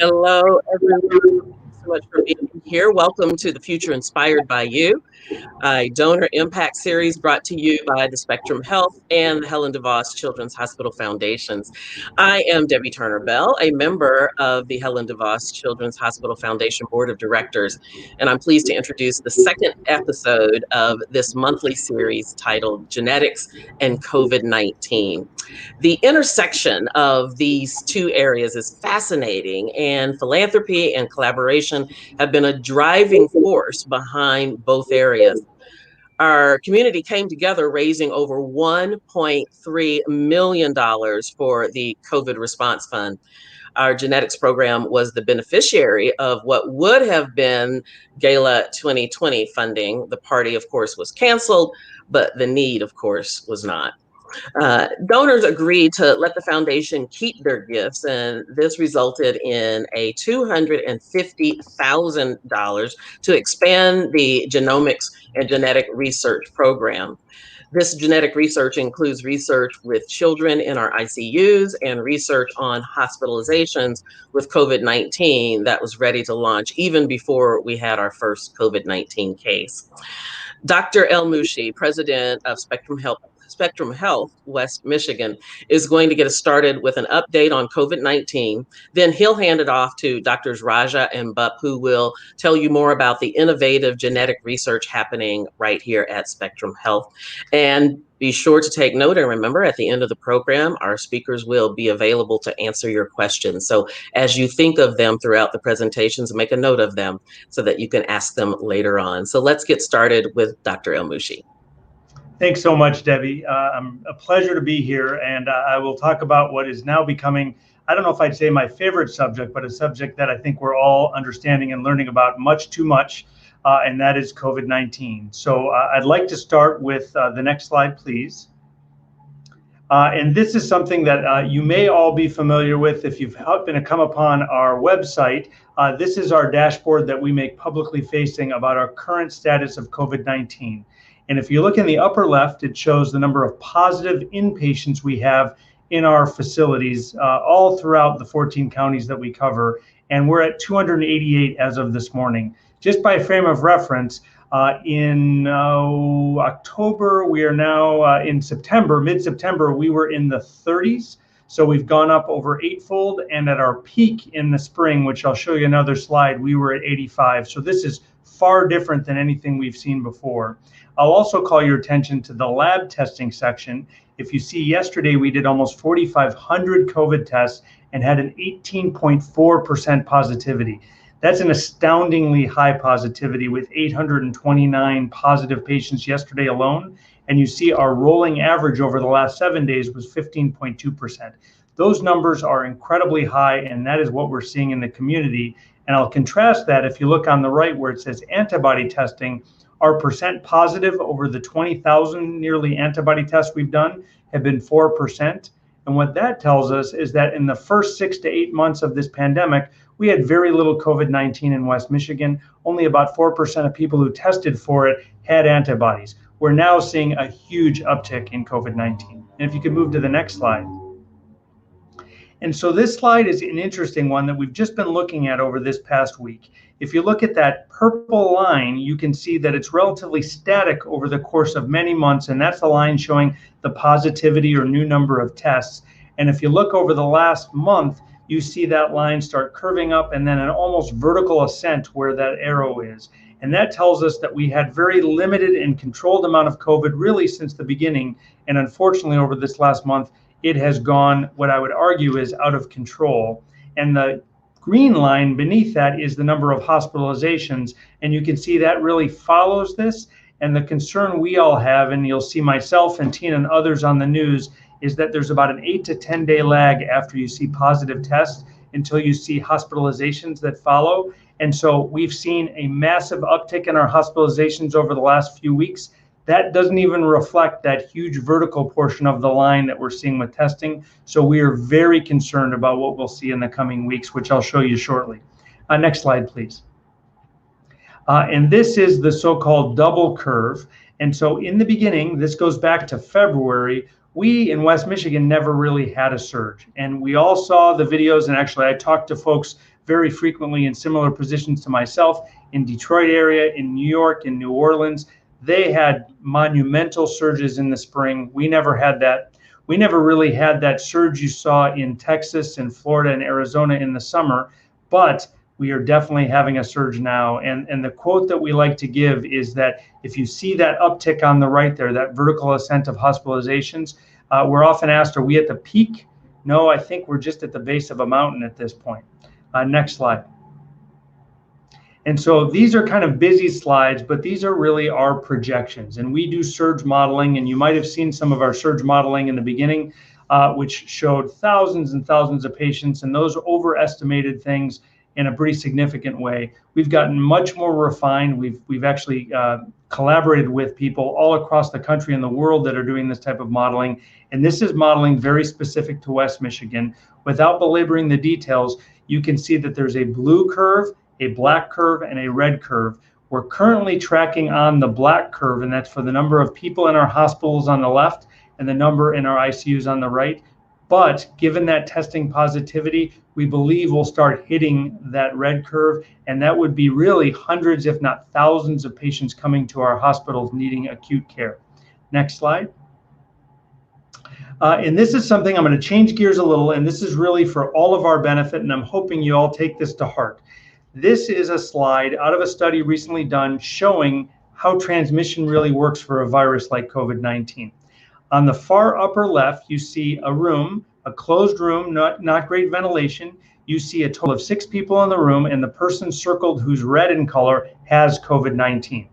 Hello, everyone. Thanks so much for being here. Welcome to The Future Inspired by You, a donor impact series brought to you by the Spectrum Health and the Helen DeVos Children's Hospital Foundations. I am Debbie Turner Bell, a member of the Helen DeVos Children's Hospital Foundation Board of Directors, and I'm pleased to introduce the second episode of this monthly series titled Genetics and COVID-19. The intersection of these two areas is fascinating, and philanthropy and collaboration have been a driving force behind both areas. Our community came together raising over $1.3 million for the COVID response fund. Our genetics program was the beneficiary of what would have been Gala 2020 funding. The party, of course, was canceled, but the need, of course, was not. Donors agreed to let the foundation keep their gifts, and this resulted in a $250,000 to expand the genomics and genetic research program. This genetic research includes research with children in our ICUs and research on hospitalizations with COVID-19 that was ready to launch even before we had our first COVID-19 case. Dr. El Moushi, president of Spectrum Health, West Michigan, is going to get us started with an update on COVID-19. Then he'll hand it off to Drs. Raja and Bup, who will tell you more about the innovative genetic research happening right here at Spectrum Health. And be sure to take note and remember, at the end of the program, our speakers will be available to answer your questions. So as you think of them throughout the presentations, make a note of them so that you can ask them later on. So let's get started with Dr. El Moushi. Thanks so much, Debbie. A pleasure to be here, and I will talk about what is now becoming, I don't know if I'd say my favorite subject, but a subject that I think we're all understanding and learning about much too much, and that is COVID-19. So I'd like to start with the next slide, please. And this is something that you may all be familiar with if you've happened to come upon our website. This is our dashboard that we make publicly facing about our current status of COVID-19. And if you look in the upper left, it shows the number of positive inpatients we have in our facilities all throughout the 14 counties that we cover. And we're at 288 as of this morning. Just by frame of reference, in October, we are now in September, mid-September, we were in the 30s. So we've gone up over eightfold. And at our peak in the spring, which I'll show you another slide, we were at 85. So this is far different than anything we've seen before. I'll also call your attention to the lab testing section. If you see, yesterday we did almost 4,500 COVID tests and had an 18.4% positivity. That's an astoundingly high positivity with 829 positive patients yesterday alone. And you see our rolling average over the last 7 days was 15.2%. Those numbers are incredibly high, and that is what we're seeing in the community. And I'll contrast that if you look on the right where it says antibody testing. Our percent positive over the 20,000 nearly antibody tests we've done have been 4%. And what that tells us is that in the first 6 to 8 months of this pandemic, we had very little COVID-19 in West Michigan. Only about 4% of people who tested for it had antibodies. We're now seeing a huge uptick in COVID-19. And if you could move to the next slide. And so this slide is an interesting one that we've just been looking at over this past week. If you look at that purple line, you can see that it's relatively static over the course of many months, and that's the line showing the positivity or new number of tests. And if you look over the last month, you see that line start curving up and then an almost vertical ascent where that arrow is. And that tells us that we had very limited and controlled amount of COVID really since the beginning. And unfortunately, over this last month, it has gone, what I would argue, is out of control. And the green line beneath that is the number of hospitalizations. And you can see that really follows this. And the concern we all have, and you'll see myself and Tina and others on the news, is that there's about an 8 to 10 day lag after you see positive tests until you see hospitalizations that follow. And so we've seen a massive uptick in our hospitalizations over the last few weeks. That doesn't even reflect that huge vertical portion of the line that we're seeing with testing. So we are very concerned about what we'll see in the coming weeks, which I'll show you shortly. Next slide, please. And this is the so-called double curve. And so in the beginning, this goes back to February, we in West Michigan never really had a surge. And we all saw the videos, and actually I talked to folks very frequently in similar positions to myself in Detroit area, in New York, in New Orleans. They had monumental surges in the spring. We never had that. We never really had that surge you saw in Texas and Florida and Arizona in the summer, but we are definitely having a surge now. And the quote that we like to give is that if you see that uptick on the right there, that vertical ascent of hospitalizations, we're often asked, are we at the peak? No, I think we're just at the base of a mountain at this point. Next slide. And so these are kind of busy slides, but these are really our projections. And we do surge modeling, and you might have seen some of our surge modeling in the beginning, which showed thousands and thousands of patients, and those overestimated things in a pretty significant way. We've gotten much more refined. We've actually collaborated with people all across the country and the world that are doing this type of modeling. And this is modeling very specific to West Michigan. Without belaboring the details, you can see that there's a blue curve, a black curve, and a red curve. We're currently tracking on the black curve, and that's for the number of people in our hospitals on the left and the number in our ICUs on the right. But given that testing positivity, we believe we'll start hitting that red curve, and that would be really hundreds, if not thousands, of patients coming to our hospitals needing acute care. Next slide. And this is something I'm going to change gears a little, and this is really for all of our benefit, and I'm hoping you all take this to heart. This is a slide out of a study recently done showing how transmission really works for a virus like COVID-19. On the far upper left, you see a room, a closed room, not great ventilation. You see a total of 6 people in the room, and the person circled who's red in color has COVID-19.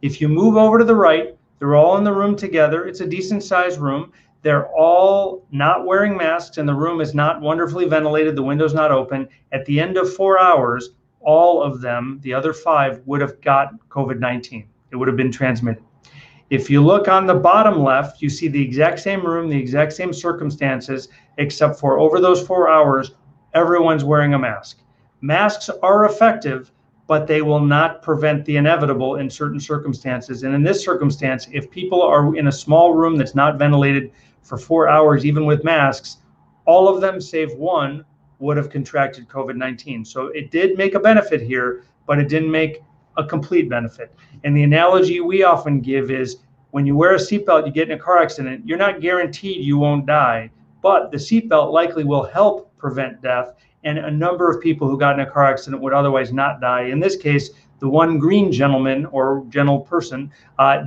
If you move over to the right, they're all in the room together. It's a decent sized room. They're all not wearing masks, and the room is not wonderfully ventilated. The window's not open. At the end of 4 hours, all of them, the other 5, would have got COVID-19. It would have been transmitted. If you look on the bottom left, you see the exact same room, the exact same circumstances, except for over those 4 hours, everyone's wearing a mask. Masks are effective, but they will not prevent the inevitable in certain circumstances. And in this circumstance, if people are in a small room that's not ventilated for 4 hours, even with masks, all of them save one would have contracted COVID-19. So it did make a benefit here, but it didn't make a complete benefit. And the analogy we often give is when you wear a seatbelt, you get in a car accident, you're not guaranteed you won't die, but the seatbelt likely will help prevent death. And a number of people who got in a car accident would otherwise not die. In this case, the one green gentleman or gentle person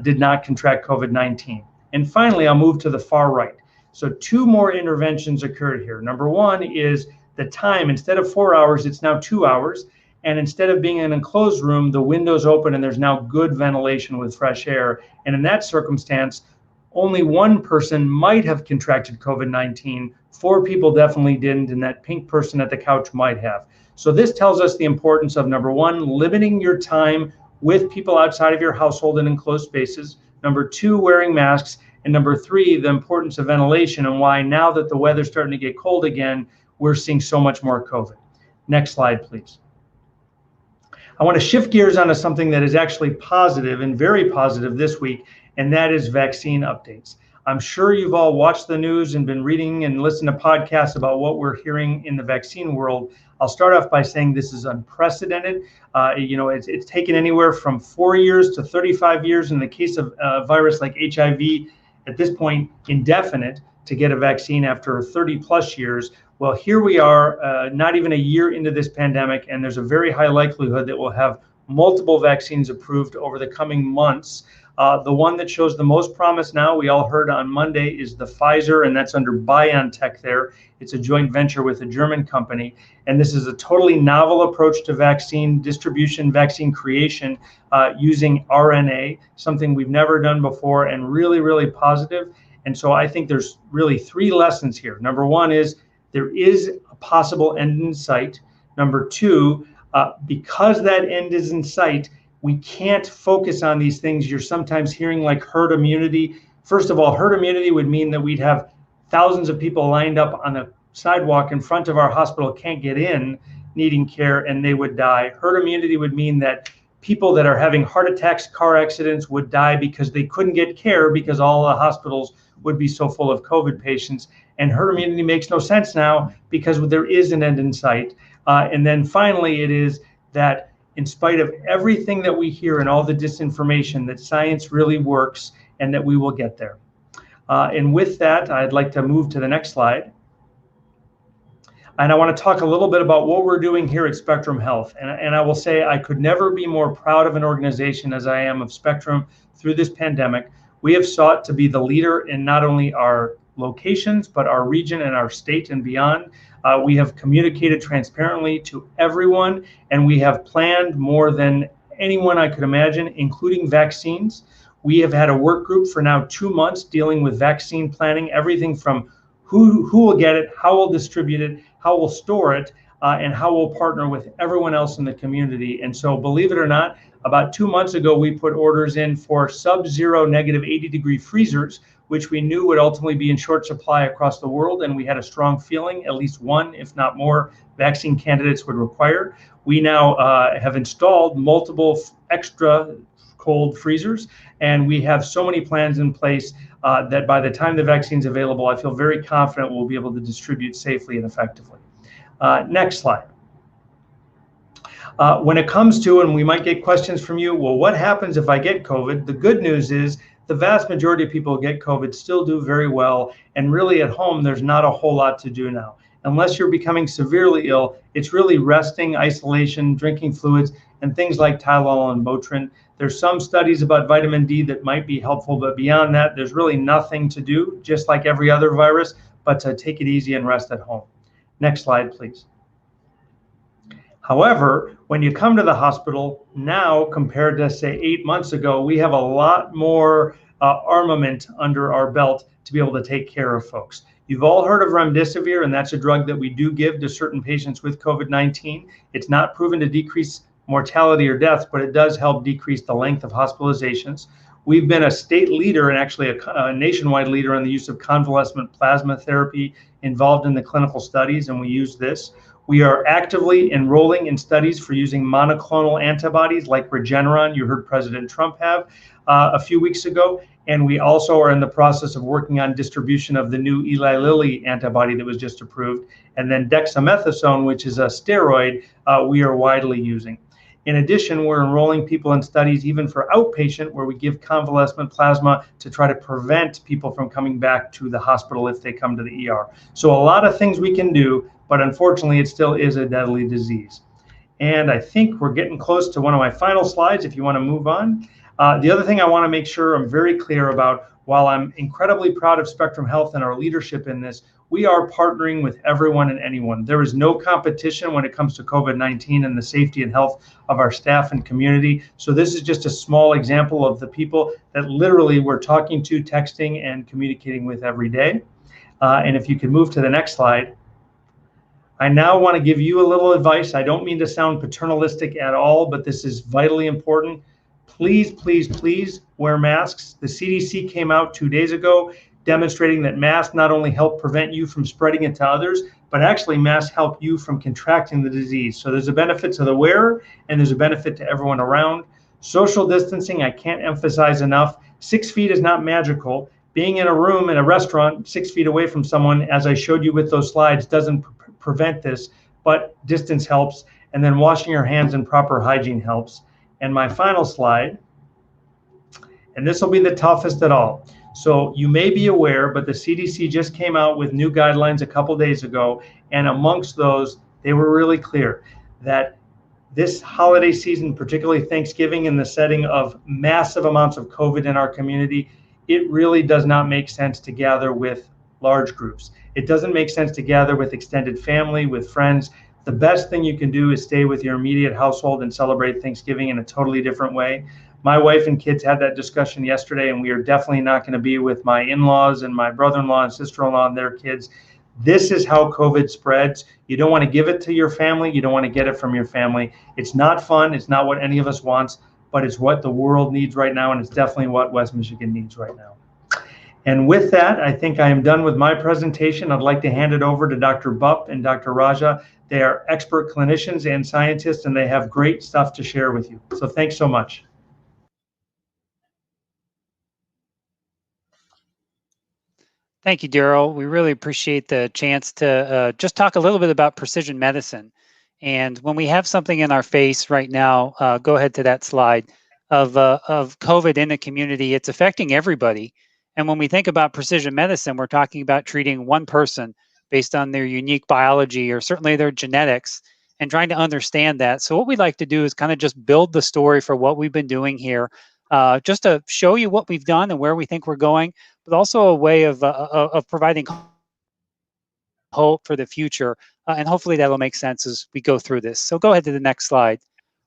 did not contract COVID-19. And finally, I'll move to the far right. So 2 more interventions occurred here. Number 1 is the time. Instead of 4 hours, it's now 2 hours. And instead of being in an enclosed room, the window's open and there's now good ventilation with fresh air. And in that circumstance, only 1 person might have contracted COVID-19. 4 people definitely didn't, and that pink person at the couch might have. So this tells us the importance of, number 1, limiting your time with people outside of your household in enclosed spaces. Number 2, wearing masks. And number 3, the importance of ventilation and why now that the weather's starting to get cold again, we're seeing so much more COVID. Next slide, please. I want to shift gears onto something that is actually positive and very positive this week, and that is vaccine updates. I'm sure you've all watched the news and been reading and listening to podcasts about what we're hearing in the vaccine world. I'll start off by saying this is unprecedented. It's taken anywhere from 4 years to 35 years in the case of a virus like HIV, at this point indefinite, to get a vaccine after 30 plus years. Well, here we are, not even a year into this pandemic, and there's a very high likelihood that we'll have multiple vaccines approved over the coming months. The one that shows the most promise now, we all heard on Monday, is the Pfizer, and that's under BioNTech there. It's a joint venture with a German company. And this is a totally novel approach to vaccine distribution, vaccine creation, using RNA, something we've never done before, and really, really positive. And so I think there's really 3 lessons here. Number 1 is there is a possible end in sight. Number 2, because that end is in sight, we can't focus on these things you're sometimes hearing like herd immunity. First of all, herd immunity would mean that we'd have thousands of people lined up on the sidewalk in front of our hospital, can't get in, needing care, and they would die. Herd immunity would mean that people that are having heart attacks, car accidents would die because they couldn't get care because all the hospitals would be so full of COVID patients. And herd immunity makes no sense now because there is an end in sight. And then finally, it is that in spite of everything that we hear and all the disinformation, that science really works and that we will get there. And with that, I'd like to move to the next slide. And I want to talk a little bit about what we're doing here at Spectrum Health. And I will say I could never be more proud of an organization as I am of Spectrum through this pandemic. We have sought to be the leader in not only our locations, but our region and our state and beyond. We have communicated transparently to everyone, and we have planned more than anyone I could imagine, including vaccines. We have had a work group for now 2 months dealing with vaccine planning, everything from who will get it, how we'll distribute it, how we'll store it, and how we'll partner with everyone else in the community. And so, believe it or not, about 2 months ago, we put orders in for sub-zero negative 80-degree freezers, which we knew would ultimately be in short supply across the world. And we had a strong feeling at least one, if not more, vaccine candidates would require. We now have installed multiple extra cold freezers, and we have so many plans in place that by the time the vaccine's available, I feel very confident we'll be able to distribute safely and effectively. Next slide. When it comes to, and we might get questions from you, well, what happens if I get COVID? The good news is the vast majority of people who get COVID still do very well, and really at home, there's not a whole lot to do now. Unless you're becoming severely ill, it's really resting, isolation, drinking fluids, and things like Tylenol and Motrin. There's some studies about vitamin D that might be helpful, but beyond that, there's really nothing to do, just like every other virus, but to take it easy and rest at home. Next slide, please. However, when you come to the hospital now compared to, say, 8 months ago, we have a lot more armament under our belt to be able to take care of folks. You've all heard of remdesivir, and that's a drug that we do give to certain patients with COVID-19. It's not proven to decrease mortality or death, but it does help decrease the length of hospitalizations. We've been a state leader and actually a nationwide leader on the use of convalescent plasma therapy involved in the clinical studies, and we use this. We are actively enrolling in studies for using monoclonal antibodies like Regeneron, you heard President Trump have a few weeks ago. And we also are in the process of working on distribution of the new Eli Lilly antibody that was just approved. And then dexamethasone, which is a steroid, we are widely using. In addition, we're enrolling people in studies even for outpatient, where we give convalescent plasma to try to prevent people from coming back to the hospital if they come to the ER. So a lot of things we can do, but unfortunately, it still is a deadly disease. And I think we're getting close to one of my final slides, if you want to move on. The other thing I want to make sure I'm very clear about, while I'm incredibly proud of Spectrum Health and our leadership in this, we are partnering with everyone and anyone. There is no competition when it comes to COVID-19 and the safety and health of our staff and community. So this is just a small example of the people that literally we're talking to, texting, and communicating with every day. And if you could move to the next slide. I now want to give you a little advice. I don't mean to sound paternalistic at all, but this is vitally important. Please, please, please wear masks. The CDC came out 2 days ago demonstrating that masks not only help prevent you from spreading it to others, but actually masks help you from contracting the disease. So there's a benefit to the wearer and there's a benefit to everyone around. Social distancing, I can't emphasize enough. 6 feet is not magical. Being in a room in a restaurant 6 feet away from someone, as I showed you with those slides, doesn't prevent this, but distance helps. And then washing your hands and proper hygiene helps. And my final slide, and this will be the toughest at all. So you may be aware, but the CDC just came out with new guidelines a couple days ago. And amongst those, they were really clear that this holiday season, particularly Thanksgiving, in the setting of massive amounts of COVID in our community, it really does not make sense to gather with large groups. It doesn't make sense to gather with extended family, with friends. The best thing you can do is stay with your immediate household and celebrate Thanksgiving in a totally different way. My wife and kids had that discussion yesterday, and we are definitely not going to be with my in-laws and my brother-in-law and sister-in-law and their kids. This is how COVID spreads. You don't want to give it to your family. You don't want to get it from your family. It's not fun. It's not what any of us wants, but it's what the world needs right now, and it's definitely what West Michigan needs right now. And with that, I think I am done with my presentation. I'd like to hand it over to Dr. Bupp and Dr. Raja. They are expert clinicians and scientists, and they have great stuff to share with you. So thanks so much. Thank you, Daryl. We really appreciate the chance to just talk a little bit about precision medicine. And when we have something in our face right now, go ahead to that slide of COVID in the community. It's affecting everybody. And when we think about precision medicine, we're talking about treating one person based on their unique biology or certainly their genetics and trying to understand that. So what we'd like to do is kind of just build the story for what we've been doing here, just to show you what we've done and where we think we're going, but also a way of providing hope for the future. And hopefully that'll make sense as we go through this. So go ahead to the next slide.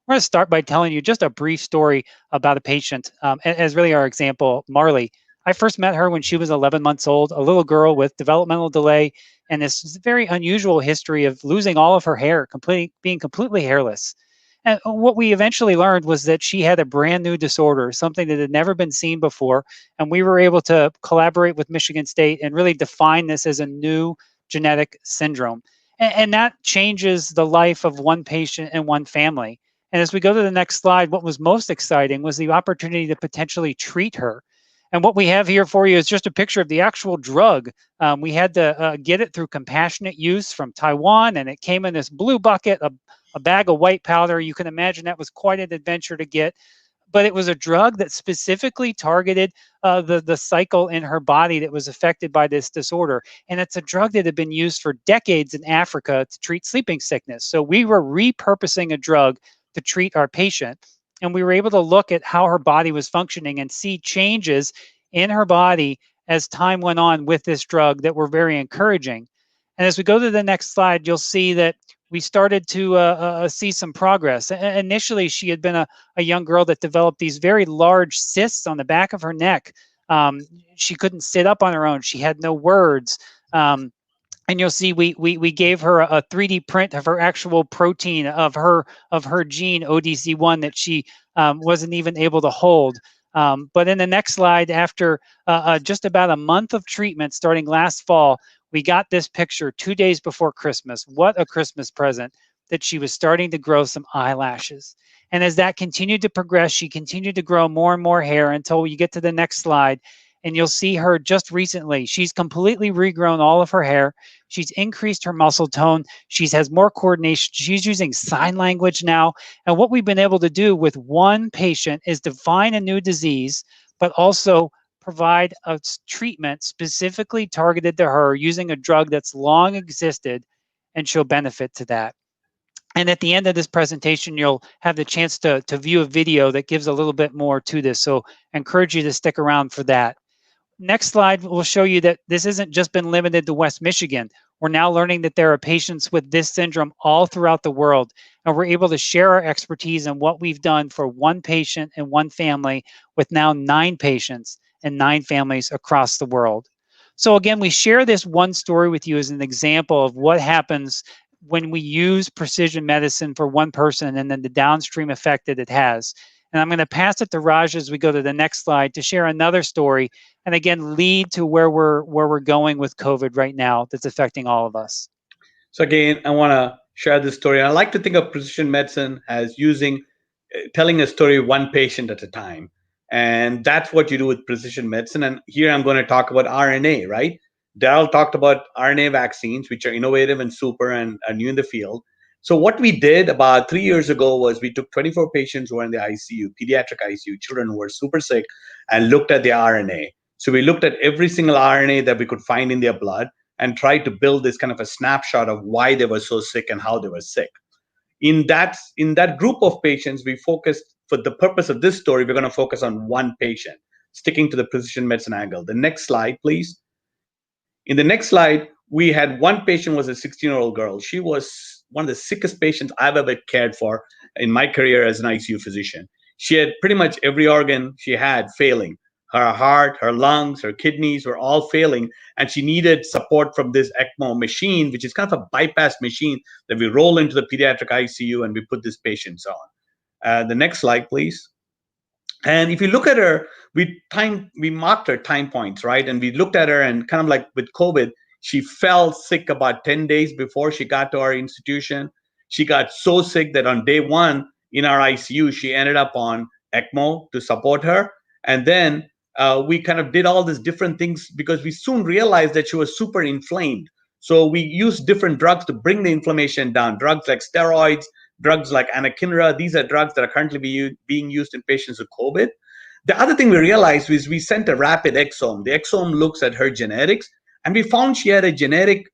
We're going to start by telling you just a brief story about a patient, as really our example, Marley. I first met her when she was 11 months old, a little girl with developmental delay and this very unusual history of losing all of her hair, being completely hairless. And what we eventually learned was that she had a brand new disorder, something that had never been seen before. And we were able to collaborate with Michigan State and really define this as a new genetic syndrome. And that changes the life of one patient and one family. And as we go to the next slide, what was most exciting was the opportunity to potentially treat her. And what we have here for you is just a picture of the actual drug. We had to get it through compassionate use from Taiwan, and it came in this blue bucket, a bag of white powder. You can imagine that was quite an adventure to get. But it was a drug that specifically targeted the cycle in her body that was affected by this disorder. And it's a drug that had been used for decades in Africa to treat sleeping sickness. So we were repurposing a drug to treat our patient. And we were able to look at how her body was functioning and see changes in her body as time went on with this drug that were very encouraging. And as we go to the next slide, you'll see that we started to see some progress. Initially, she had been a young girl that developed these very large cysts on the back of her neck. She couldn't sit up on her own. She had no words. And you'll see we gave her a 3D print of her actual protein of her gene ODC1 that she wasn't even able to hold. But in the next slide, after just about a month of treatment starting last fall, we got this picture 2 days before Christmas. What a Christmas present, that she was starting to grow some eyelashes. And as that continued to progress, she continued to grow more and more hair until you get to the next slide. And you'll see her just recently. She's completely regrown all of her hair. She's increased her muscle tone. She has more coordination. She's using sign language now. And what we've been able to do with one patient is define a new disease, but also provide a treatment specifically targeted to her using a drug that's long existed, and she'll benefit to that. And at the end of this presentation, you'll have the chance to view a video that gives a little bit more to this. So I encourage you to stick around for that. Next slide will show you that this hasn't just been limited to West Michigan. We're now learning that there are patients with this syndrome all throughout the world, and we're able to share our expertise and what we've done for one patient and one family with now 9 patients and 9 families across the world. So again, we share this one story with you as an example of what happens when we use precision medicine for one person and then the downstream effect that it has. And I'm going to pass it to Raj as we go to the next slide to share another story and again lead to where we're going with COVID right now that's affecting all of us. So again, I want to share this story. I like to think of precision medicine as telling a story one patient at a time. And that's what you do with precision medicine. And here I'm going to talk about RNA, right? Daryl talked about RNA vaccines, which are innovative and super and are new in the field. So what we did about 3 years ago was we took 24 patients who were in the ICU, pediatric ICU, children who were super sick, and looked at the RNA. So we looked at every single RNA that we could find in their blood and tried to build this kind of a snapshot of why they were so sick and how they were sick. In that group of patients, we focused, for the purpose of this story, we're going to focus on one patient, sticking to the precision medicine angle. The next slide, please. In the next slide, we had one patient was a 16-year-old girl. She was one of the sickest patients I've ever cared for in my career as an ICU physician. She had pretty much every organ she had failing. Her heart, her lungs, her kidneys were all failing, and she needed support from this ECMO machine, which is kind of a bypass machine that we roll into the pediatric ICU and we put this patient on. The next slide, please. And if you look at her, we marked her time points, right? And we looked at her, and kind of like with COVID, she fell sick about 10 days before she got to our institution. She got so sick that on day one in our ICU, she ended up on ECMO to support her. And then we kind of did all these different things because we soon realized that she was super inflamed. So we used different drugs to bring the inflammation down, drugs like steroids, drugs like anakinra. These are drugs that are currently being used in patients with COVID. The other thing we realized was we sent a rapid exome. The exome looks at her genetics, and we found she had a genetic,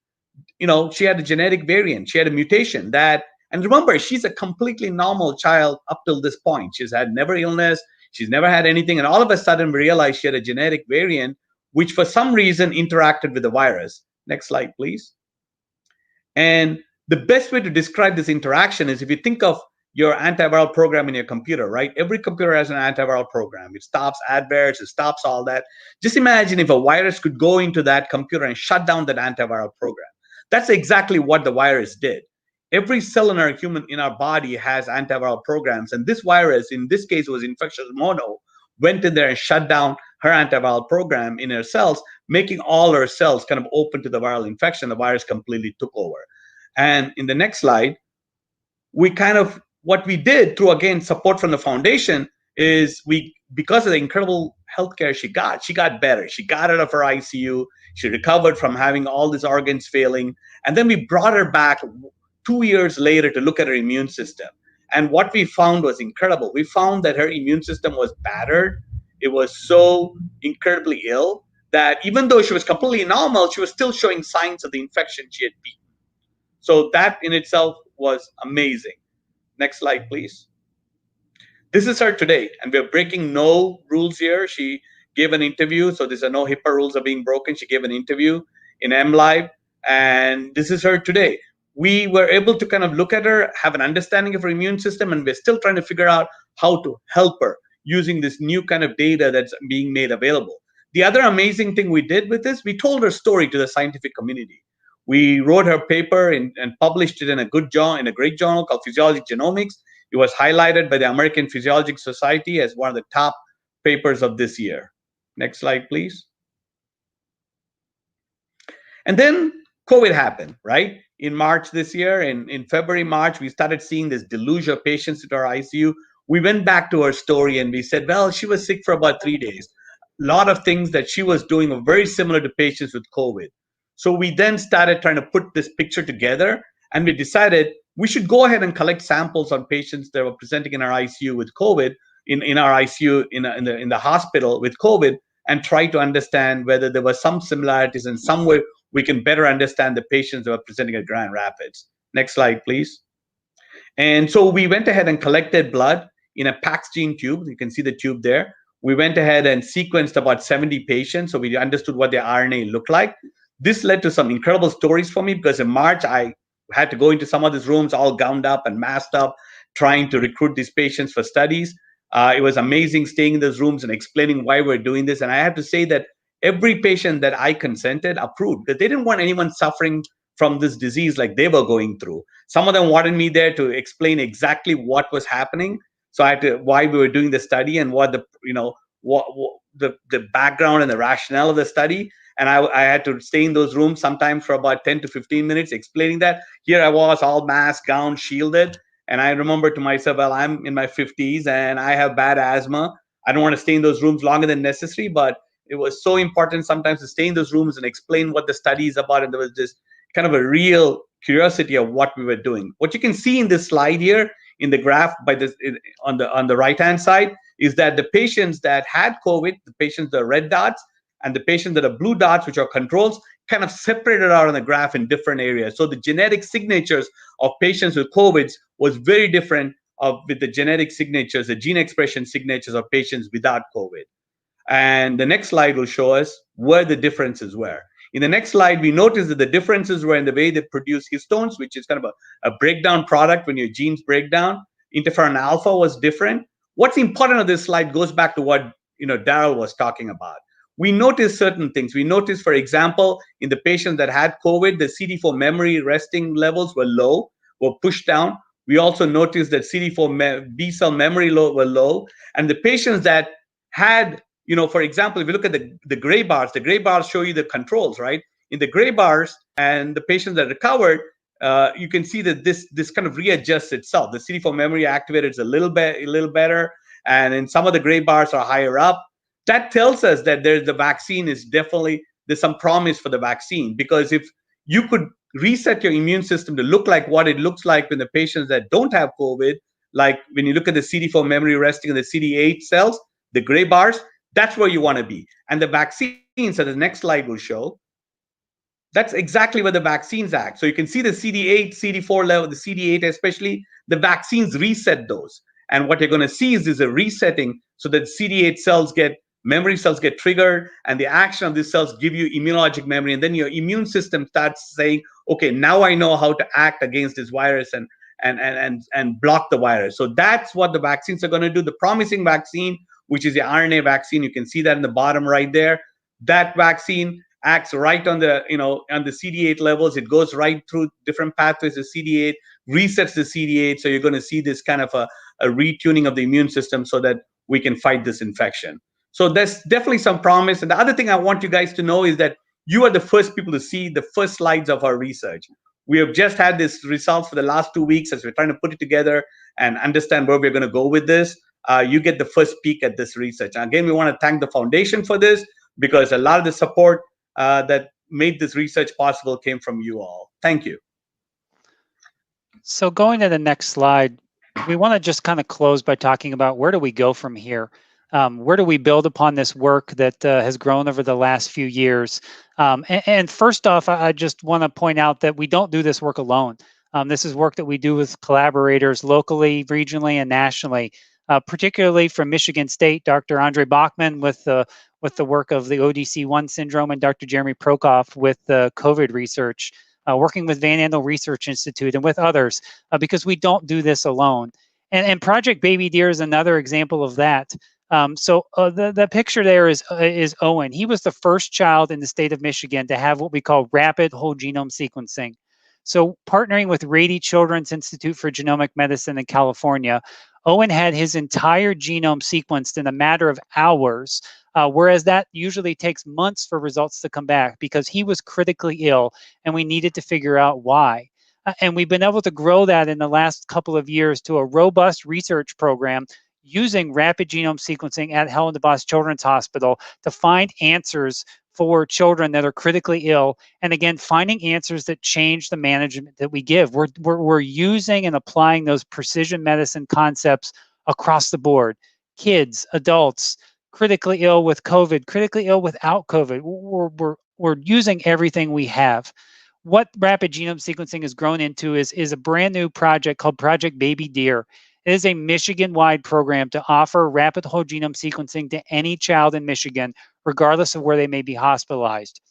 she had a genetic variant. She had a mutation that, and remember, she's a completely normal child up till this point. She's had never illness. She's never had anything. And all of a sudden, we realized she had a genetic variant, which for some reason interacted with the virus. Next slide, please. And the best way to describe this interaction is if you think of your antiviral program in your computer, right? Every computer has an antiviral program. It stops adverts, it stops all that. Just imagine if a virus could go into that computer and shut down that antiviral program. That's exactly what the virus did. Every cell in our body has antiviral programs, and this virus, in this case, was infectious mono, went in there and shut down her antiviral program in her cells, making all her cells kind of open to the viral infection. The virus completely took over. And in the next slide, what we did through, again, support from the foundation is because of the incredible healthcare she got better. She got out of her ICU. She recovered from having all these organs failing. And then we brought her back 2 years later to look at her immune system. And what we found was incredible. We found that her immune system was battered. It was so incredibly ill that even though she was completely normal, she was still showing signs of the infection she had beaten. So that in itself was amazing. Next slide, please. This is her today, and we're breaking no rules here. She gave an interview, so these are no HIPAA rules are being broken. She gave an interview in MLive, and this is her today. We were able to kind of look at her, have an understanding of her immune system, and we're still trying to figure out how to help her using this new kind of data that's being made available. The other amazing thing we did with this, we told her story to the scientific community. We wrote her paper and published it in a great journal called Physiologic Genomics. It was highlighted by the American Physiologic Society as one of the top papers of this year. Next slide, please. And then COVID happened, right? In March this year, in February, March, we started seeing this deluge of patients into our ICU. We went back to her story and we said, well, she was sick for about 3 days. A lot of things that she was doing were very similar to patients with COVID. So we then started trying to put this picture together, and we decided we should go ahead and collect samples on patients that were presenting in our ICU with COVID, in our ICU in the hospital with COVID, and try to understand whether there were some similarities in some way we can better understand the patients that were presenting at Grand Rapids. Next slide, please. And so we went ahead and collected blood in a PAX-gene tube. You can see the tube there. We went ahead and sequenced about 70 patients, so we understood what their RNA looked like. This led to some incredible stories for me because in March, I had to go into some of these rooms all gowned up and masked up, trying to recruit these patients for studies. It was amazing staying in those rooms and explaining why we're doing this. And I have to say that every patient that I consented approved, because they didn't want anyone suffering from this disease like they were going through. Some of them wanted me there to explain exactly what was happening. So I had to, why we were doing the study and what the background and the rationale of the study. And I had to stay in those rooms sometimes for about 10 to 15 minutes explaining that. Here I was, all masked, gown, shielded. And I remember to myself, well, I'm in my 50s and I have bad asthma. I don't want to stay in those rooms longer than necessary, but it was so important sometimes to stay in those rooms and explain what the study is about. And there was this kind of a real curiosity of what we were doing. What you can see in this slide here in the graph on the right-hand side is that the patients that had COVID, the patients that are red dots, and the patients that are blue dots, which are controls, kind of separated out on the graph in different areas. So the genetic signatures of patients with COVID was very different with the genetic signatures, the gene expression signatures of patients without COVID. And the next slide will show us where the differences were. In the next slide, we noticed that the differences were in the way they produce histones, which is kind of a breakdown product when your genes break down. Interferon alpha was different. What's important on this slide goes back to what Daryl was talking about. We noticed certain things. We noticed, for example, in the patients that had COVID, the CD4 memory resting levels were low, were pushed down. We also noticed that CD4 B cell memory were low, and the patients that had, for example, if you look at the gray bars show you the controls, right? In the gray bars and the patients that recovered, you can see that this kind of readjusts itself. The CD4 memory activated is a little better, and in some of the gray bars are higher up. That tells us that the vaccine is definitely, there's some promise for the vaccine, because if you could reset your immune system to look like what it looks like in the patients that don't have COVID, like when you look at the CD4 memory resting in the CD8 cells, the gray bars, that's where you want to be. And the vaccines, that the next slide will show, that's exactly where the vaccines act. So you can see the CD8, CD4 level, the CD8 especially, the vaccines reset those. And what you're going to see is a resetting, so that CD8 memory cells get triggered, and the action of these cells give you immunologic memory. And then your immune system starts saying, okay, now I know how to act against this virus and block the virus. So that's what the vaccines are going to do. The promising vaccine, which is the RNA vaccine, you can see that in the bottom right there. That vaccine acts right on the on the CD8 levels. It goes right through different pathways of CD8, resets the CD8. So you're going to see this kind of a retuning of the immune system so that we can fight this infection. So there's definitely some promise. And the other thing I want you guys to know is that you are the first people to see the first slides of our research. We have just had this results for the last 2 weeks as we're trying to put it together and understand where we're going to go with this. You get the first peek at this research. And again, we want to thank the foundation for this, because a lot of the support that made this research possible came from you all. Thank you. So going to the next slide, we want to just kind of close by talking about where do we go from here? Where do we build upon this work that has grown over the last few years? And first off, I just want to point out that we don't do this work alone. This is work that we do with collaborators locally, regionally, and nationally, particularly from Michigan State, Dr. Andre Bachman with the work of the ODC1 syndrome, and Dr. Jeremy Prokoff with the COVID research, working with Van Andel Research Institute and with others, because we don't do this alone. And Project Baby Deer is another example of that. The picture there is Owen. He was the first child in the state of Michigan to have what we call rapid whole genome sequencing. So partnering with Rady Children's Institute for Genomic Medicine in California, Owen had his entire genome sequenced in a matter of hours, whereas that usually takes months for results to come back, because he was critically ill and we needed to figure out why. And we've been able to grow that in the last couple of years to a robust research program using rapid genome sequencing at Helen DeVos Children's Hospital to find answers for children that are critically ill, and again, finding answers that change the management that we give. We're using and applying those precision medicine concepts across the board. Kids, adults, critically ill with COVID, critically ill without COVID. We're using everything we have. What rapid genome sequencing has grown into is a brand new project called Project Baby Deer. It is a Michigan-wide program to offer rapid whole genome sequencing to any child in Michigan, regardless of where they may be hospitalized.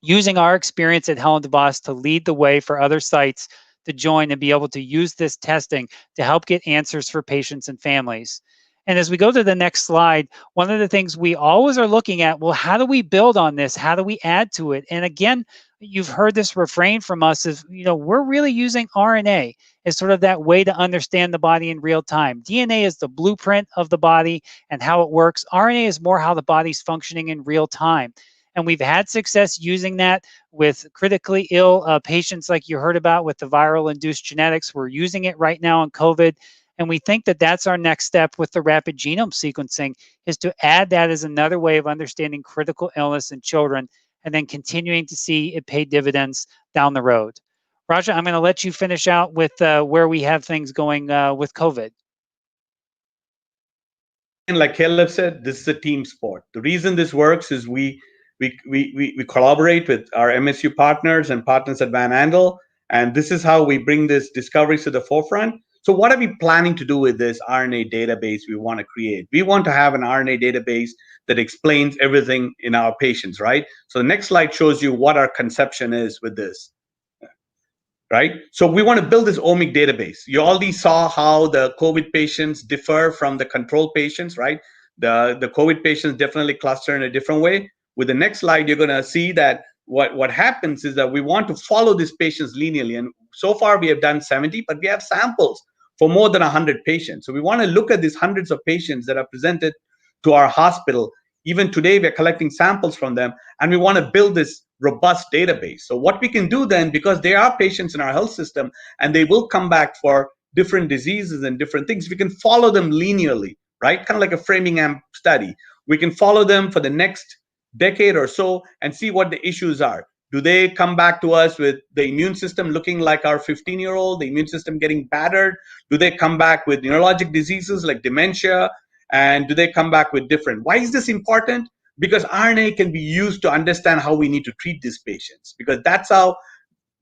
Using our experience at Helen DeVos to lead the way for other sites to join and be able to use this testing to help get answers for patients and families. And as we go to the next slide, one of the things we always are looking at, well, how do we build on this? How do we add to it? And again, you've heard this refrain from us is, we're really using RNA as sort of that way to understand the body in real time. DNA is the blueprint of the body and how it works. RNA is more how the body's functioning in real time. And we've had success using that with critically ill patients like you heard about with the viral induced genetics. We're using it right now in COVID. And we think that that's our next step with the rapid genome sequencing, is to add that as another way of understanding critical illness in children, and then continuing to see it pay dividends down the road. Raja, I'm going to let you finish out with where we have things going with COVID. And like Caleb said, this is a team sport. The reason this works is we collaborate with our MSU partners and partners at Van Andel, and this is how we bring this discoveries to the forefront. So what are we planning to do with this RNA database we want to create? We want to have an RNA database that explains everything in our patients, right? So the next slide shows you what our conception is with this, right? So we want to build this omic database. You already saw how the COVID patients differ from the control patients, right? The COVID patients definitely cluster in a different way. With the next slide, you're going to see that what happens is that we want to follow these patients linearly. And so far we have done 70, but we have samples for more than 100 patients. So we want to look at these hundreds of patients that are presented to our hospital. Even today, we're collecting samples from them, and we want to build this robust database. So what we can do then, because they are patients in our health system, and they will come back for different diseases and different things, we can follow them linearly, right? Kind of like a Framingham study. We can follow them for the next decade or so and see what the issues are. Do they come back to us with the immune system looking like our 15-year-old, the immune system getting battered? Do they come back with neurologic diseases like dementia? And do they come back with different? Why is this important? Because RNA can be used to understand how we need to treat these patients, because that's how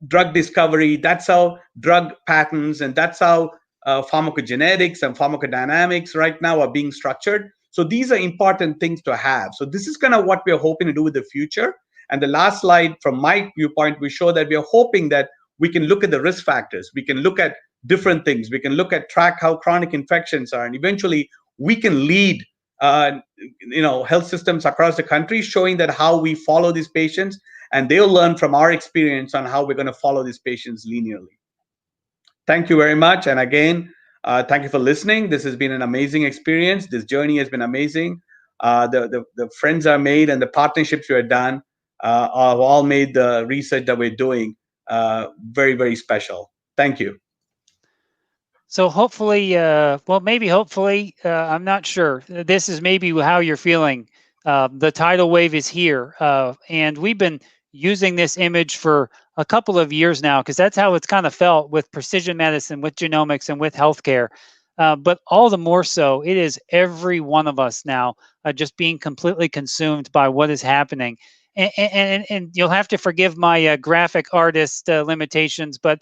drug discovery, that's how drug patterns, and that's how pharmacogenetics and pharmacodynamics right now are being structured. So these are important things to have. So this is kind of what we're hoping to do with the future. And the last slide, from my viewpoint, we show that we are hoping that we can look at the risk factors. We can look at different things. We can look at track how chronic infections are, and eventually we can lead health systems across the country, showing that how we follow these patients, and they'll learn from our experience on how we're going to follow these patients linearly. Thank you very much. And again, thank you for listening. This has been an amazing experience. This journey has been amazing. The friends are made, and the partnerships we have done have all made the research that we're doing very, very special. Thank you. So hopefully, hopefully, I'm not sure. This is maybe how you're feeling. The tidal wave is here. And we've been using this image for a couple of years now, because that's how it's kind of felt with precision medicine, with genomics, and with healthcare. But all the more so, it is every one of us now just being completely consumed by what is happening. And you'll have to forgive my graphic artist limitations, but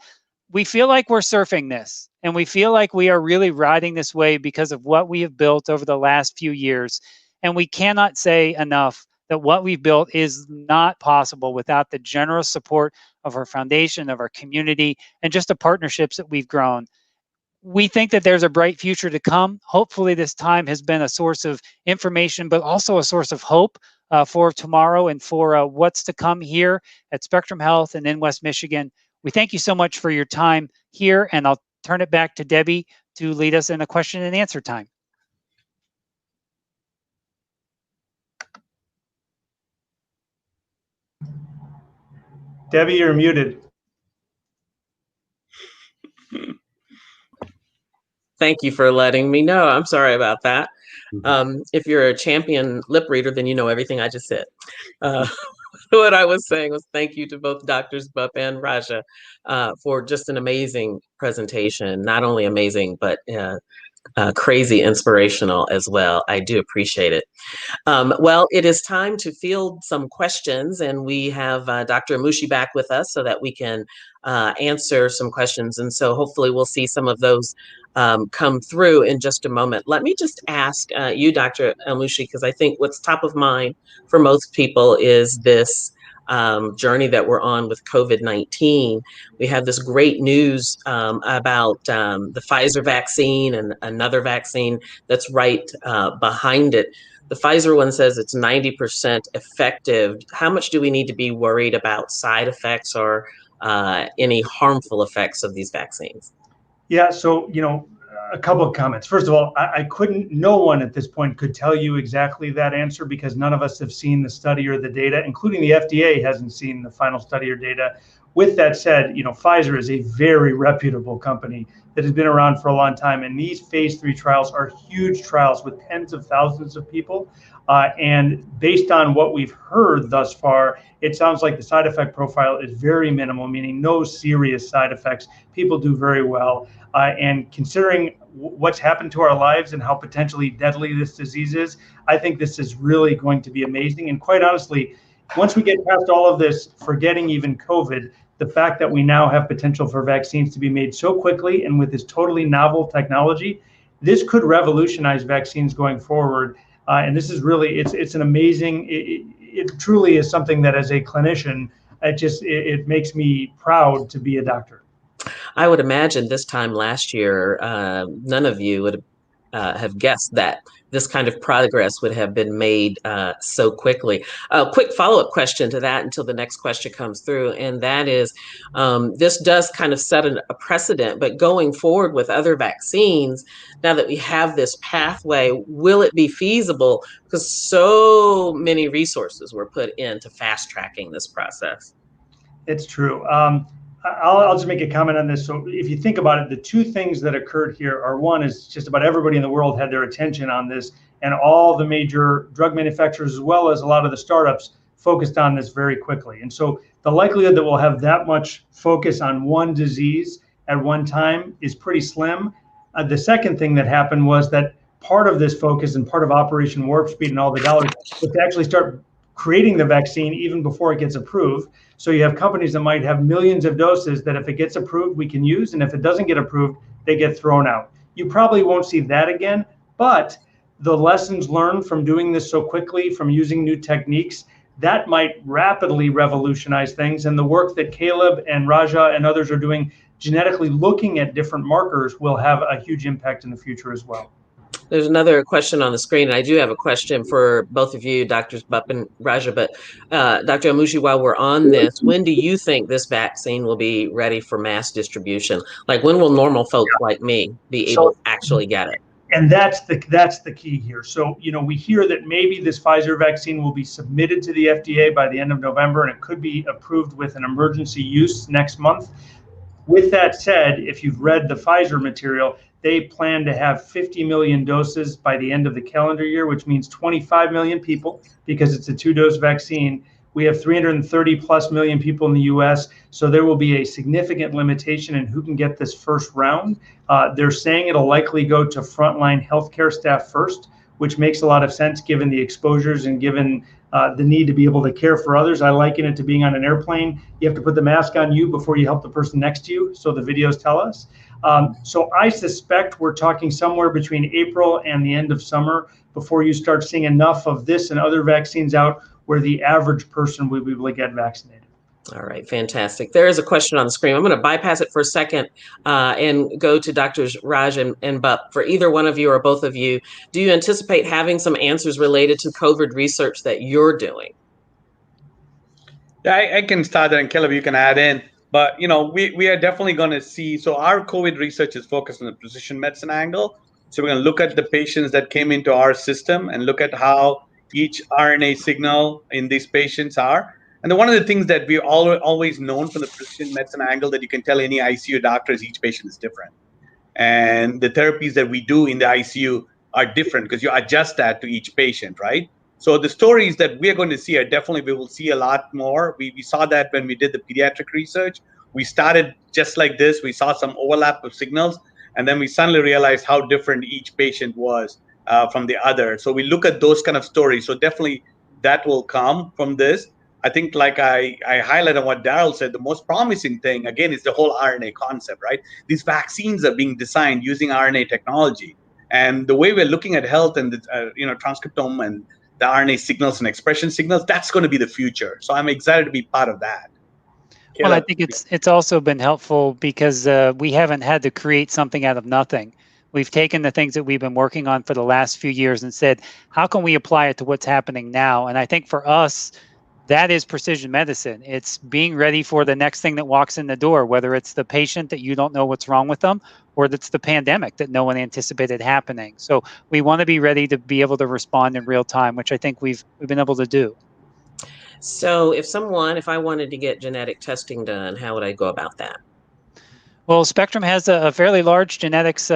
we feel like we're surfing this, and we feel like we are really riding this wave because of what we have built over the last few years. And we cannot say enough that what we've built is not possible without the generous support of our foundation, of our community, and just the partnerships that we've grown. We think that there's a bright future to come. Hopefully this time has been a source of information, but also a source of hope for tomorrow and for what's to come here at Spectrum Health and in West Michigan. We thank you so much for your time here, and I'll turn it back to Debbie to lead us in a question and answer time. Debbie, you're muted. Thank you for letting me know. I'm sorry about that. If you're a champion lip reader, then you know everything I just said. What I was saying was thank you to both Drs. Bupp and Raja for just an amazing presentation. Not only amazing, but crazy inspirational as well. I do appreciate it. Well, it is time to field some questions, and we have Dr. Amushi back with us so that we can answer some questions. And so hopefully we'll see some of those come through in just a moment. Let me just ask you, Dr. Amushi, because I think what's top of mind for most people is this journey that we're on with COVID-19. We have this great news about the Pfizer vaccine and another vaccine that's right behind it. The Pfizer one says it's 90% effective. How much do we need to be worried about side effects or any harmful effects of these vaccines? Yeah, so, a couple of comments. First of all, no one at this point could tell you exactly that answer, because none of us have seen the study or the data, including the FDA hasn't seen the final study or data. With that said, Pfizer is a very reputable company that has been around for a long time. And these phase 3 trials are huge trials with tens of thousands of people. And based on what we've heard thus far, it sounds like the side effect profile is very minimal, meaning no serious side effects. People do very well. And considering what's happened to our lives and how potentially deadly this disease is, I think this is really going to be amazing. And quite honestly, once we get past all of this, forgetting even COVID, the fact that we now have potential for vaccines to be made so quickly and with this totally novel technology, this could revolutionize vaccines going forward. And this is really, it's an amazing, it truly is something that as a clinician, it makes me proud to be a doctor. I would imagine this time last year, none of you would have have guessed that this kind of progress would have been made so quickly. A quick follow-up question to that until the next question comes through, and that is, this does kind of set a precedent, but going forward with other vaccines, now that we have this pathway, will it be feasible? Because so many resources were put into fast-tracking this process. It's true. I'll just make a comment on this. So if you think about it, the two things that occurred here are, one is just about everybody in the world had their attention on this, and all the major drug manufacturers, as well as a lot of the startups, focused on this very quickly. And so the likelihood that we'll have that much focus on one disease at one time is pretty slim. The second thing that happened was that part of this focus and part of Operation Warp Speed and all the dollars was to actually start creating the vaccine even before it gets approved. So you have companies that might have millions of doses that if it gets approved, we can use. And if it doesn't get approved, they get thrown out. You probably won't see that again, but the lessons learned from doing this so quickly, from using new techniques, that might rapidly revolutionize things. And the work that Caleb and Raja and others are doing genetically looking at different markers will have a huge impact in the future as well. There's another question on the screen. I do have a question for both of you, Drs. Bupp and Raja, but Dr. Amushi, while we're on this, when do you think this vaccine will be ready for mass distribution? Like, when will normal folks like me be able to actually get it? And that's the key here. So, we hear that maybe this Pfizer vaccine will be submitted to the FDA by the end of November, and it could be approved with an emergency use next month. With that said, if you've read the Pfizer material, they plan to have 50 million doses by the end of the calendar year, which means 25 million people, because it's a 2-dose vaccine. We have 330 plus million people in the US, so there will be a significant limitation in who can get this first round. They're saying it'll likely go to frontline healthcare staff first, which makes a lot of sense given the exposures and given the need to be able to care for others. I liken it to being on an airplane. You have to put the mask on you before you help the person next to you, so the videos tell us. So I suspect we're talking somewhere between April and the end of summer before you start seeing enough of this and other vaccines out where the average person will be able to get vaccinated. All right, fantastic. There is a question on the screen. I'm going to bypass it for a second and go to Drs. Raj and Bupp. For either one of you or both of you, do you anticipate having some answers related to COVID research that you're doing? Yeah, I can start there, and Caleb, you can add in. But, we are definitely going to see, so our COVID research is focused on the precision medicine angle. So we're going to look at the patients that came into our system and look at how each RNA signal in these patients are. And one of the things that we always known from the precision medicine angle that you can tell any ICU doctor is each patient is different. And the therapies that we do in the ICU are different because you adjust that to each patient, right? So the stories that we are going to see are definitely, we will see a lot more. We saw that when we did the pediatric research. We started just like this. We saw some overlap of signals, and then we suddenly realized how different each patient was from the other. So we look at those kind of stories. So definitely that will come from this. I think, like I highlighted what Daryl said, the most promising thing, again, is the whole RNA concept, right? These vaccines are being designed using RNA technology. And the way we're looking at health and the transcriptome and the RNA signals and expression signals, that's going to be the future. So I'm excited to be part of that. Well, I think it's also been helpful because we haven't had to create something out of nothing. We've taken the things that we've been working on for the last few years and said, how can we apply it to what's happening now? And I think for us, that is precision medicine. It's being ready for the next thing that walks in the door, whether it's the patient that you don't know what's wrong with them, or that's the pandemic that no one anticipated happening. So we want to be ready to be able to respond in real time, which I think we've been able to do. So if I wanted to get genetic testing done, how would I go about that? Well, Spectrum has a fairly large genetics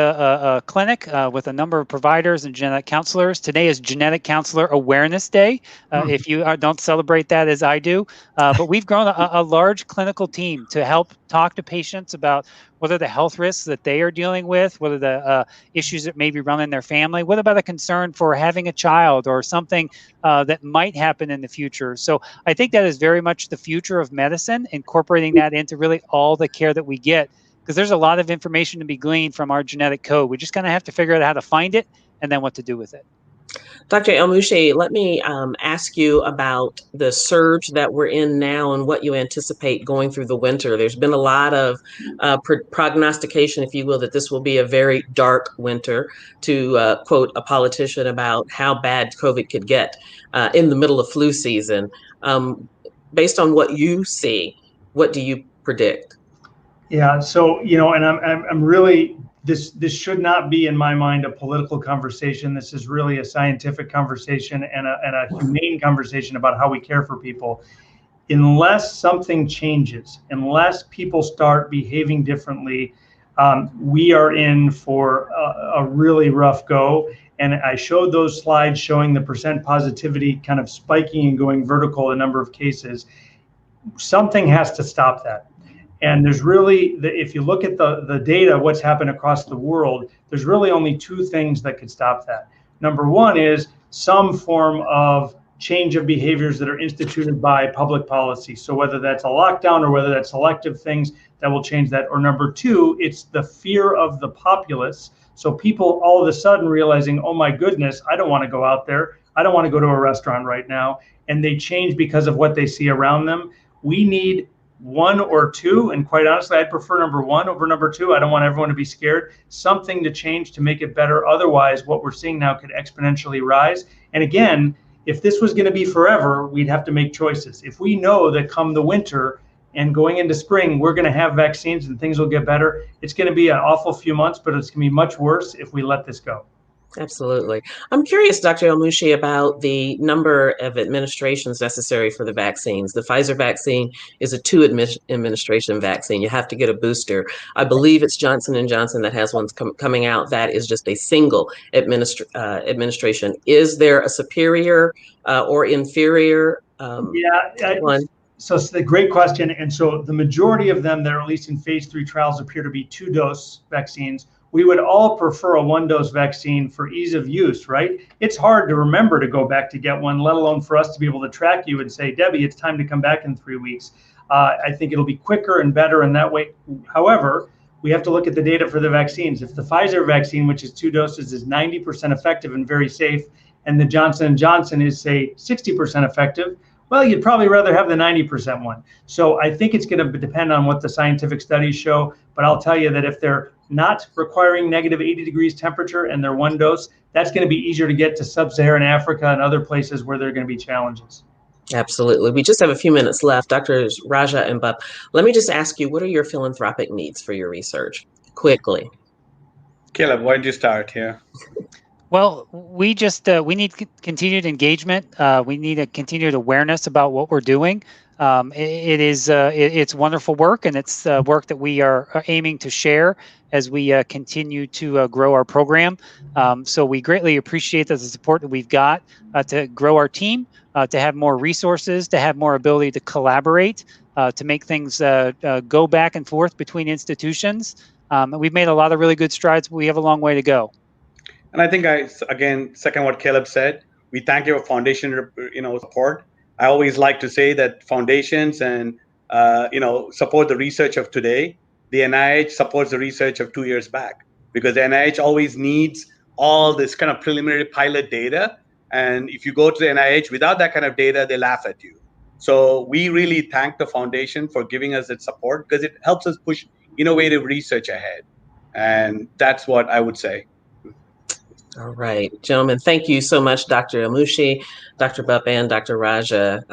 clinic with a number of providers and genetic counselors. Today is Genetic Counselor Awareness Day, if you don't celebrate that as I do. But we've grown a large clinical team to help talk to patients about what are the health risks that they are dealing with, what are the issues that may be running in their family, what about a concern for having a child or something that might happen in the future. So I think that is very much the future of medicine, incorporating that into really all the care that we get. Because there's a lot of information to be gleaned from our genetic code. We just kind of have to figure out how to find it and then what to do with it. Dr. El-Moushi, let me ask you about the surge that we're in now and what you anticipate going through the winter. There's been a lot of prognostication, if you will, that this will be a very dark winter, to quote a politician about how bad COVID could get in the middle of flu season. Based on what you see, what do you predict? Yeah, so and I'm really, this should not be, in my mind, a political conversation. This is really a scientific conversation and a humane conversation about how we care for people. Unless something changes, unless people start behaving differently, we are in for a really rough go. And I showed those slides showing the percent positivity kind of spiking and going vertical, a number of cases. Something has to stop that. And there's really, if you look at the data, what's happened across the world, there's really only two things that could stop that. Number one is some form of change of behaviors that are instituted by public policy. So whether that's a lockdown or whether that's selective things that will change that. Or number two, it's the fear of the populace. So people all of a sudden realizing, oh my goodness, I don't want to go out there. I don't want to go to a restaurant right now. And they change because of what they see around them. We need one or two, and quite honestly, I'd prefer number one over number two. I don't want everyone to be scared. Something to change to make it better. Otherwise, what we're seeing now could exponentially rise. And again, if this was going to be forever, we'd have to make choices. If we know that come the winter and going into spring, we're going to have vaccines and things will get better, it's going to be an awful few months, but it's going to be much worse if we let this go. Absolutely. I'm curious, Dr. El-Moushi, about the number of administrations necessary for the vaccines. The Pfizer vaccine is a two-administration vaccine. You have to get a booster. I believe it's Johnson & Johnson that has one coming out that is just a single administration. Is there a superior or inferior one? So it's a great question. And so the majority of them that are at least in phase 3 trials appear to be 2-dose vaccines. We would all prefer a 1-dose vaccine for ease of use, right? It's hard to remember to go back to get one, let alone for us to be able to track you and say, Debbie, it's time to come back in 3 weeks. I think it'll be quicker and better in that way. However, we have to look at the data for the vaccines. If the Pfizer vaccine, which is 2 doses, is 90% effective and very safe, and the Johnson & Johnson is, say, 60% effective, well, you'd probably rather have the 90% one. So I think it's going to depend on what the scientific studies show. But I'll tell you that if they're not requiring negative 80 degrees temperature and they're 1 dose, that's going to be easier to get to sub-Saharan Africa and other places where there are going to be challenges. Absolutely. We just have a few minutes left. Drs. Raja and Bup, let me just ask you, what are your philanthropic needs for your research? Quickly. Caleb, why don't you start here? Well, we need continued engagement. We need a continued awareness about what we're doing. It's wonderful work, and it's work that we are aiming to share as we continue to grow our program. So we greatly appreciate the support that we've got to grow our team, to have more resources, to have more ability to collaborate, to make things go back and forth between institutions. We've made a lot of really good strides, but we have a long way to go. And I think again, second what Caleb said, we thank your foundation, support. I always like to say that foundations and, support the research of today. The NIH supports the research of 2 years back, because the NIH always needs all this kind of preliminary pilot data. And if you go to the NIH without that kind of data, they laugh at you. So we really thank the foundation for giving us that support, because it helps us push innovative research ahead. And that's what I would say. All right, gentlemen, thank you so much, Dr. El-Moushi, Dr. Bup, and Dr. Raja.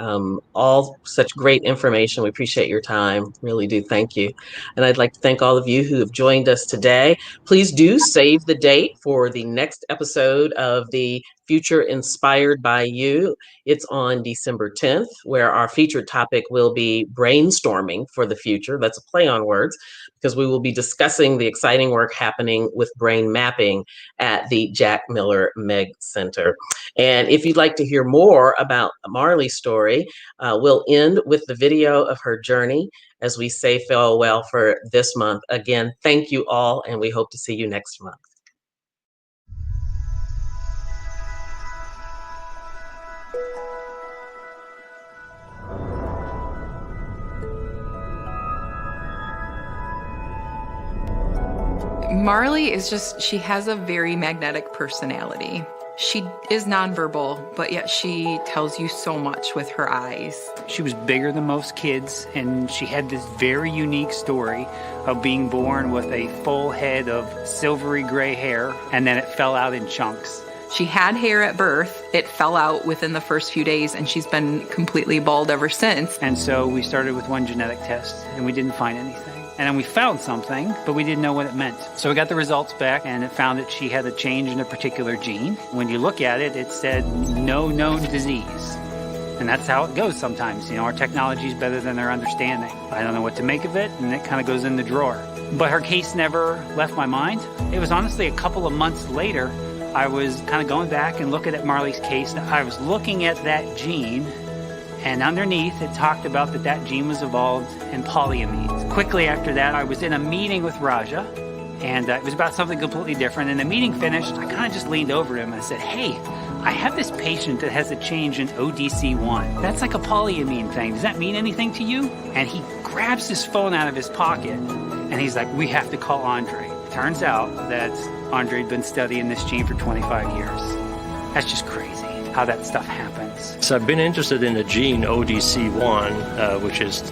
All such great information. We appreciate your time. Really do. Thank you. And I'd like to thank all of you who have joined us today. Please do save the date for the next episode of the Future Inspired by You. It's on December 10th, where our featured topic will be brainstorming for the future. That's a play on words, because we will be discussing the exciting work happening with brain mapping at the Jack Miller Meg Center. And if you'd like to hear more about Marley's story, we'll end with the video of her journey as we say farewell for this month. Again, thank you all, and we hope to see you next month. Marley is she has a very magnetic personality. She is nonverbal, but yet she tells you so much with her eyes. She was bigger than most kids, and she had this very unique story of being born with a full head of silvery gray hair, and then it fell out in chunks. She had hair at birth. It fell out within the first few days, and she's been completely bald ever since. And so we started with one genetic test, and we didn't find anything. And then we found something, but we didn't know what it meant. So we got the results back, and it found that she had a change in a particular gene. When you look at it, it said no known disease. And that's how it goes sometimes. Our technology is better than our understanding. I don't know what to make of it, and it kind of goes in the drawer. But her case never left my mind. It was honestly a couple of months later, I was kind of going back and looking at Marley's case. I was looking at that gene, and underneath it talked about that gene was evolved in polyamines. Quickly after that, I was in a meeting with Raja, and it was about something completely different. And the meeting finished, I kind of just leaned over him and I said, hey, I have this patient that has a change in ODC1. That's like a polyamine thing. Does that mean anything to you? And he grabs his phone out of his pocket, and he's like, we have to call Andre. Turns out that Andre had been studying this gene for 25 years. That's just crazy how that stuff happens. So I've been interested in the gene ODC1, which is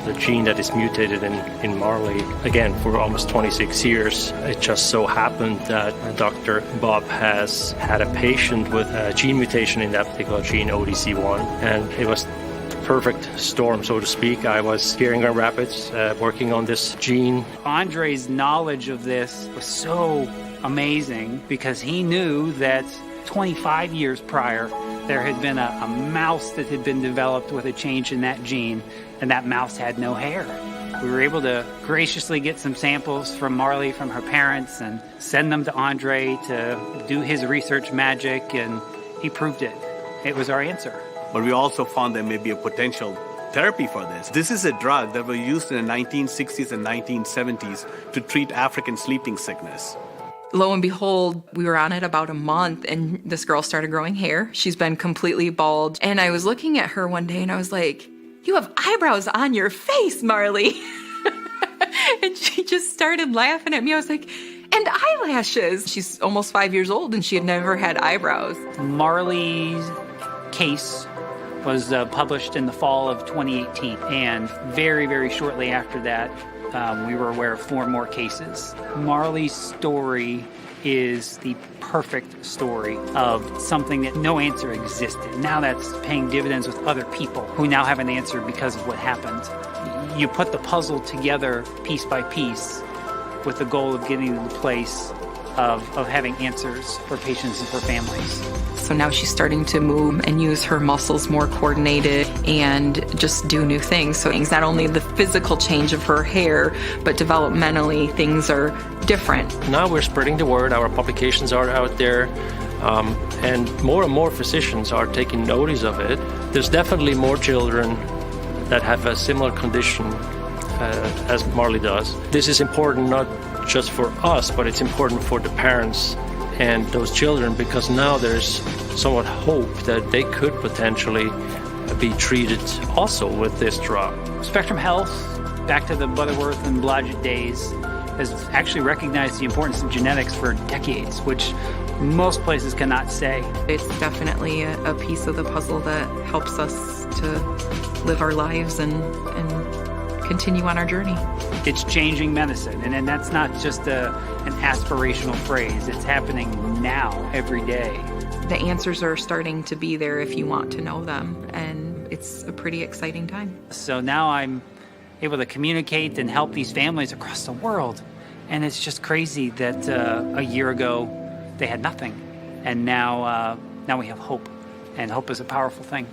the gene that is mutated in Marley, again, for almost 26 years. It just so happened that Dr. Bob has had a patient with a gene mutation in that particular gene, ODC1, and it was the perfect storm, so to speak. I was here in Grand Rapids working on this gene. Andre's knowledge of this was so amazing because he knew that 25 years prior, there had been a mouse that had been developed with a change in that gene, and that mouse had no hair. We were able to graciously get some samples from Marley, from her parents, and send them to Andre to do his research magic, and he proved it. It was our answer. But we also found there may be a potential therapy for this. This is a drug that was used in the 1960s and 1970s to treat African sleeping sickness. Lo and behold, we were on it about a month, and this girl started growing hair. She's been completely bald. And I was looking at her one day, and I was like, you have eyebrows on your face, Marley. And she just started laughing at me. I was like, and eyelashes. She's almost 5 years old, and she had never had eyebrows. Marley's case was published in the fall of 2018. And very, very shortly after that, we were aware of 4 more cases. Marley's story is the perfect story of something that no answer existed. Now that's paying dividends with other people who now have an answer because of what happened. You put the puzzle together piece by piece with the goal of getting to the place of having answers for patients and for families. So now she's starting to move and use her muscles more coordinated and just do new things. So it's not only the physical change of her hair, but developmentally things are different. Now we're spreading the word. Our publications are out there, and more physicians are taking notice of it. There's definitely more children that have a similar condition as Marley does. This is important not just for us, but it's important for the parents and those children, because now there's somewhat hope that they could potentially be treated also with this drug. Spectrum Health, back to the Butterworth and Blodgett days, has actually recognized the importance of genetics for decades, which most places cannot say. It's definitely a piece of the puzzle that helps us to live our lives and continue on our journey. It's changing medicine, and that's not just an aspirational phrase. It's happening now, every day. The answers are starting to be there if you want to know them, and it's a pretty exciting time. So now I'm able to communicate and help these families across the world, and it's just crazy that a year ago they had nothing, and now we have hope, and hope is a powerful thing.